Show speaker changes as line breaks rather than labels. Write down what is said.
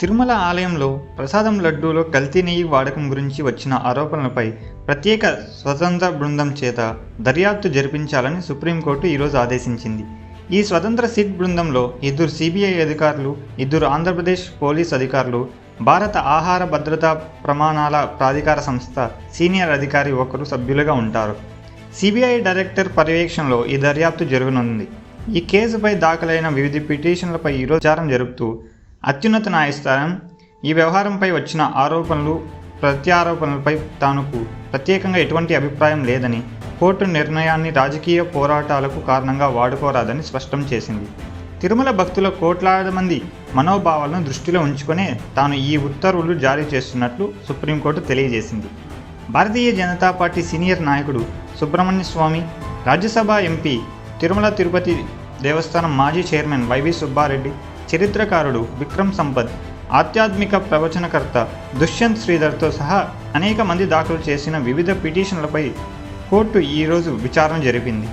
తిరుమల ఆలయంలో ప్రసాదం లడ్డూలో కల్తీ నెయ్యి వాడకం గురించి వచ్చిన ఆరోపణలపై ప్రత్యేక స్వతంత్ర బృందం చేత దర్యాప్తు జరిపించాలని సుప్రీంకోర్టు ఈరోజు ఆదేశించింది. ఈ స్వతంత్ర సిట్ బృందంలో 2 సిబిఐ అధికారులు, 2 ఆంధ్రప్రదేశ్ పోలీస్ అధికారులు, భారత ఆహార భద్రతా ప్రమాణాల ప్రాధికార సంస్థ సీనియర్ అధికారి ఒకరు సభ్యులుగా ఉంటారు. సిబిఐ డైరెక్టర్ పర్యవేక్షణలో ఈ దర్యాప్తు జరగనుంది. ఈ కేసుపై దాఖలైన వివిధ పిటిషన్లపై ఈరోజు విచారణ జరుపుతూ అత్యున్నత న్యాయస్థానం ఈ వ్యవహారంపై వచ్చిన ఆరోపణలు, ప్రత్యారోపణలపై తనకు ప్రత్యేకంగా ఎటువంటి అభిప్రాయం లేదని, కోర్టు నిర్ణయాన్ని రాజకీయ పోరాటాలకు కారణంగా వాడుకోరాదని స్పష్టం చేసింది. తిరుమల భక్తుల కోట్లాది మంది మనోభావాలను దృష్టిలో ఉంచుకునే తాను ఈ ఉత్తర్వులు జారీ చేస్తున్నట్లు సుప్రీంకోర్టు తెలియజేసింది. భారతీయ జనతా పార్టీ సీనియర్ నాయకుడు సుబ్రహ్మణ్య స్వామి, రాజ్యసభ ఎంపీ, తిరుమల తిరుపతి దేవస్థానం మాజీ చైర్మన్ వైవి సుబ్బారెడ్డి, చరిత్రకారుడు విక్రమ్ సంపత్, ఆధ్యాత్మిక ప్రవచనకర్త దుష్యంత్ శ్రీధర్తో సహా అనేక మంది దాఖలు చేసిన వివిధ పిటిషన్లపై కోర్టు ఈరోజు విచారణ జరిపింది.